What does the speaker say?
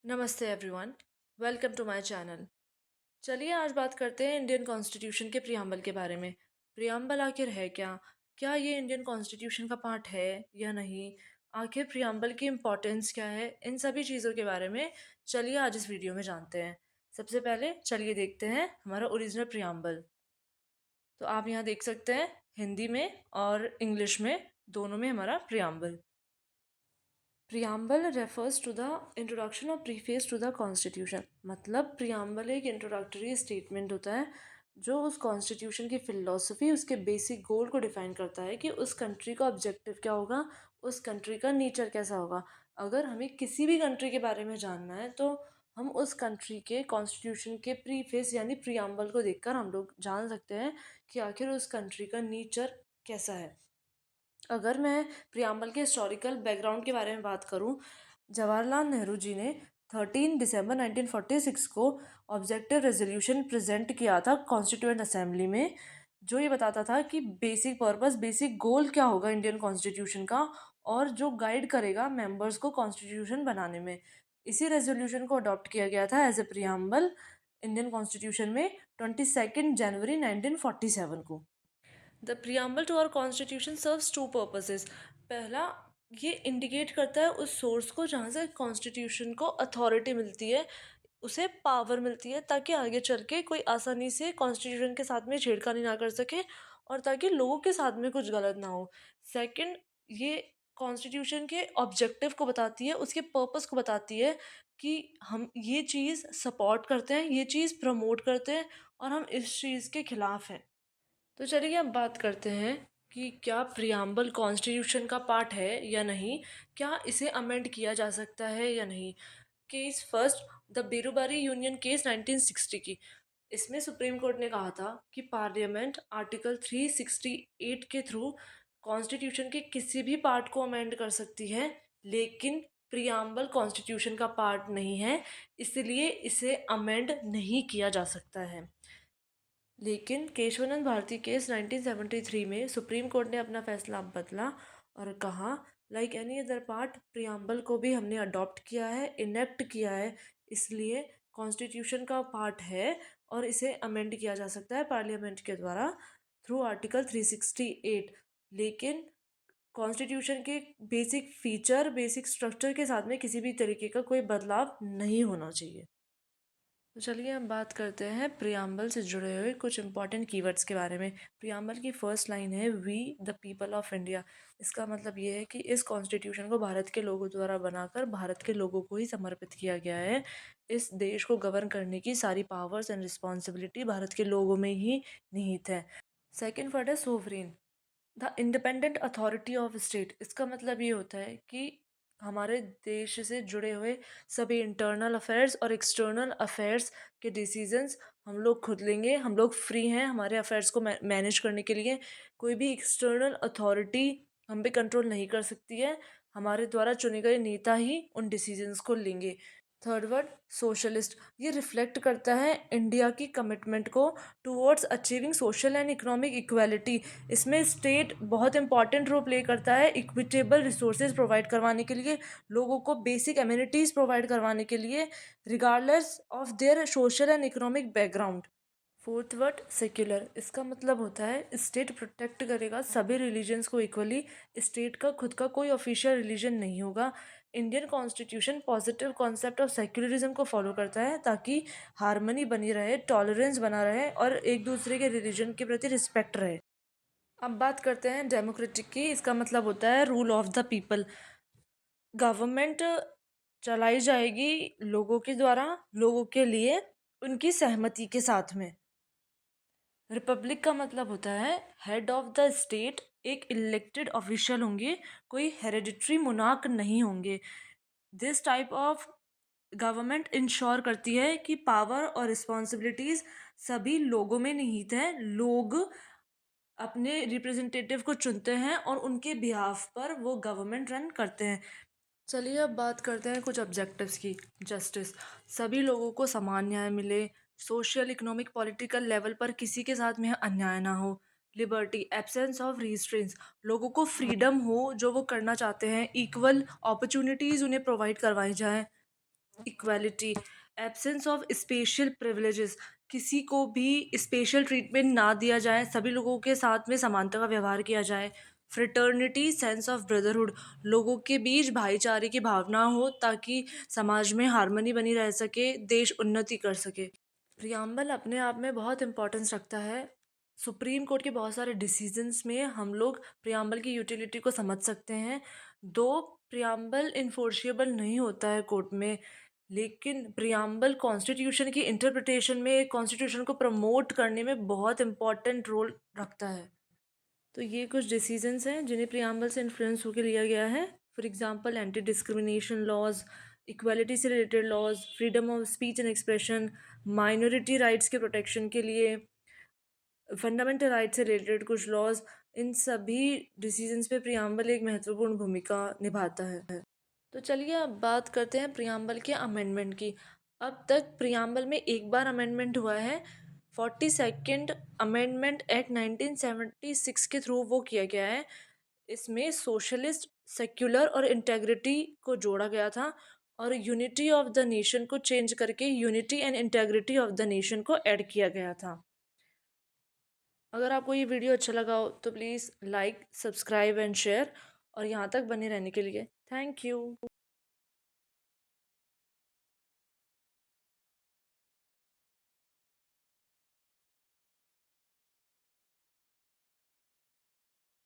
नमस्ते everyone, welcome to my channel. चलिए आज बात करते हैं इंडियन कॉन्स्टिट्यूशन के प्रियम्बल के बारे में। प्रियम्बल आखिर है क्या? क्या ये इंडियन कॉन्स्टिट्यूशन का पार्ट है या नहीं? आखिर प्रियम्बल की इम्पोर्टेंस क्या है? इन सभी चीज़ों के बारे में चलिए आज इस वीडियो में जानते हैं। सबसे पहले चलिए देखते हैं हमारा ओरिजिनल प्रियम्बल। तो आप यहाँ देख सकते हैं हिंदी में और इंग्लिश में दोनों में हमारा preamble. Preamble refers to the introduction और प्रीफेस टू द कॉन्स्टिट्यूशन। मतलब प्रियम्बल एक इंट्रोडक्टरी स्टेटमेंट होता है जो उस कॉन्स्टिट्यूशन की फिलोसफी, उसके बेसिक गोल को डिफाइन करता है कि उस कंट्री का ऑब्जेक्टिव क्या होगा, उस कंट्री का नेचर कैसा होगा। अगर हमें किसी भी कंट्री के बारे में जानना है तो हम उस कंट्री के कॉन्स्टिट्यूशन के प्रीफेस यानी प्रियम्बल को देखकर हम लोग जान सकते हैं कि आखिर उस कंट्री का नेचर कैसा है। अगर मैं प्रियम्बल के हिस्टोरिकल बैकग्राउंड के बारे में बात करूं, जवाहरलाल नेहरू जी ने 13 दिसंबर 1946 को ऑब्जेक्टिव रेजोल्यूशन प्रेजेंट किया था कॉन्स्टिट्यूएंट असेंबली में, जो ये बताता था कि बेसिक पर्पस, बेसिक गोल क्या होगा इंडियन कॉन्स्टिट्यूशन का और जो गाइड करेगा मेंबर्स को कॉन्स्टिट्यूशन बनाने में। इसी रेजोल्यूशन को अडॉप्ट किया गया था as a preamble Indian constitution में 22 जनवरी 1947 को। The preamble to our constitution serves two purposes. पहला, ये इंडिकेट करता है उस सोर्स को जहाँ से कॉन्स्टिट्यूशन को अथॉरिटी मिलती है, उसे पावर मिलती है, ताकि आगे चल के कोई आसानी से कॉन्स्टिट्यूशन के साथ में छेड़खानी ना कर सके और ताकि लोगों के साथ में कुछ गलत ना हो। सेकंड, ये कॉन्स्टिट्यूशन के ऑब्जेक्टिव को बताती है, उसके पर्पस को बताती है कि हम ये चीज़ सपोर्ट करते हैं, ये चीज़ प्रमोट करते हैं और हम इस चीज़ के खिलाफ हैं। तो चलिए अब बात करते हैं कि क्या प्रियम्बल कॉन्स्टिट्यूशन का पार्ट है या नहीं, क्या इसे अमेंड किया जा सकता है या नहीं। Case first, the Berubari union case 1960 की। इसमें सुप्रीम कोर्ट ने कहा था कि पार्लियामेंट आर्टिकल 368 के थ्रू कॉन्स्टिट्यूशन के किसी भी पार्ट को अमेंड कर सकती है, लेकिन प्रियम्बल कॉन्स्टिट्यूशन का पार्ट नहीं है, इसलिए इसे अमेंड नहीं किया जा सकता है। लेकिन केशवानंद भारती केस 1973 में सुप्रीम कोर्ट ने अपना फैसला बदला और कहा, like any other part, preamble को भी हमने अडॉप्ट किया है, इनेक्ट किया है, इसलिए कॉन्स्टिट्यूशन का पार्ट है और इसे अमेंड किया जा सकता है पार्लियामेंट के द्वारा थ्रू आर्टिकल 368। लेकिन कॉन्स्टिट्यूशन के बेसिक फीचर, बेसिक स्ट्रक्चर के साथ में किसी भी तरीके का कोई बदलाव नहीं होना चाहिए। तो चलिए हम बात करते हैं प्रियम्बल से जुड़े हुए कुछ इंपॉर्टेंट कीवर्ड्स के बारे में। प्रियम्बल की फर्स्ट लाइन है we the people of India. इसका मतलब ये है कि इस कॉन्स्टिट्यूशन को भारत के लोगों द्वारा बनाकर भारत के लोगों को ही समर्पित किया गया है। इस देश को गवर्न करने की सारी पावर्स एंड रिस्पॉन्सिबिलिटी भारत के लोगों में ही निहित है। सेकेंड वर्ड है sovereign, the independent authority of state. इसका मतलब ये होता है कि हमारे देश से जुड़े हुए सभी इंटरनल अफेयर्स और एक्सटर्नल अफेयर्स के डिसीजंस हम लोग खुद लेंगे। हम लोग फ्री हैं हमारे अफेयर्स को मैनेज करने के लिए। कोई भी एक्सटर्नल अथॉरिटी हम पे कंट्रोल नहीं कर सकती है। हमारे द्वारा चुने गए नेता ही उन डिसीजंस को लेंगे। थर्ड वर्ड सोशलिस्ट, ये रिफ्लेक्ट करता है इंडिया की कमिटमेंट को towards achieving social and economic equality. इसमें स्टेट बहुत इंपॉर्टेंट रोल प्ले करता है इक्विटेबल रिसोर्सेज प्रोवाइड करवाने के लिए, लोगों को बेसिक एम्यूनिटीज़ प्रोवाइड करवाने के लिए, regardless of their social and economic background. Fourth word secular, इसका मतलब होता है स्टेट प्रोटेक्ट करेगा सभी रिलीजन्स को इक्वली। स्टेट का खुद का कोई ऑफिशियल रिलीजन नहीं होगा। Indian constitution positive concept of secularism को फॉलो करता है ताकि हारमनी बनी रहे, टॉलरेंस बना रहे और एक दूसरे के रिलीजन के प्रति रिस्पेक्ट रहे। अब बात करते हैं डेमोक्रेटिक की। इसका मतलब होता है rule of the people. Government चलाई जाएगी लोगों के द्वारा, लोगों के लिए, उनकी सहमति के साथ में। रिपब्लिक का मतलब होता है हेड ऑफ द स्टेट एक इलेक्टेड ऑफिशियल होंगे, कोई हेरेडिटरी मोनार्क नहीं होंगे। This type of government ensure करती है कि पावर और रिस्पॉन्सिबिलिटीज सभी लोगों में निहित है। लोग अपने रिप्रेजेंटेटिव को चुनते हैं और उनके बिहाफ पर वो गवर्नमेंट रन करते हैं। चलिए अब बात करते हैं कुछ ऑब्जेक्टिव्स की। जस्टिस, सभी लोगों को समान न्याय मिले, सोशल इकोनॉमिक पॉलिटिकल लेवल पर किसी के साथ में अन्याय ना हो। लिबर्टी, एब्सेंस ऑफ रिस्ट्रेंट्स, लोगों को फ्रीडम हो जो वो करना चाहते हैं, इक्वल अपॉर्चुनिटीज़ उन्हें प्रोवाइड करवाई जाए। Equality, absence of special privileges, किसी को भी स्पेशल ट्रीटमेंट ना दिया जाए, सभी लोगों के साथ में समानता का व्यवहार किया जाए। फ्रेटर्निटी, सेंस ऑफ ब्रदरहुड, लोगों के बीच भाईचारे की भावना हो ताकि समाज में हार्मनी बनी रह सके, देश उन्नति कर सके। प्रियम्बल अपने आप में बहुत इम्पोर्टेंस रखता है। सुप्रीम कोर्ट के बहुत सारे डिसीजंस में हम लोग प्रियम्बल की यूटिलिटी को समझ सकते हैं। दो प्रियम्बल इन्फोर्सिएबल नहीं होता है कोर्ट में, लेकिन प्रियम्बल कॉन्स्टिट्यूशन की इंटरप्रिटेशन में, कॉन्स्टिट्यूशन को प्रमोट करने में बहुत इम्पोर्टेंट रोल रखता है। तो ये कुछ डिसीजंस हैं जिन्हें प्रियम्बल से इन्फ्लुएंस होकर लिया गया है। For example anti discrimination laws, equality से related laws, freedom of speech and expression, minority rights के प्रोटेक्शन के लिए, फंडामेंटल राइट्स से रिलेटेड कुछ लॉज। इन सभी डिसीजंस पे प्रियम्बल एक महत्वपूर्ण भूमिका निभाता है। तो चलिए अब बात करते हैं प्रियम्बल के अमेंडमेंट की। अब तक प्रियम्बल में एक बार अमेंडमेंट हुआ है। 42nd अमेंडमेंट एक्ट 1976 के थ्रू वो किया गया है। इसमें सोशलिस्ट, सेक्युलर और इंटेग्रिटी को जोड़ा गया था और यूनिटी ऑफ द नेशन को चेंज करके unity and integrity of the nation को ऐड किया गया था। अगर आपको ये वीडियो अच्छा लगा हो तो please like, subscribe and share, और यहाँ तक बने रहने के लिए थैंक यू।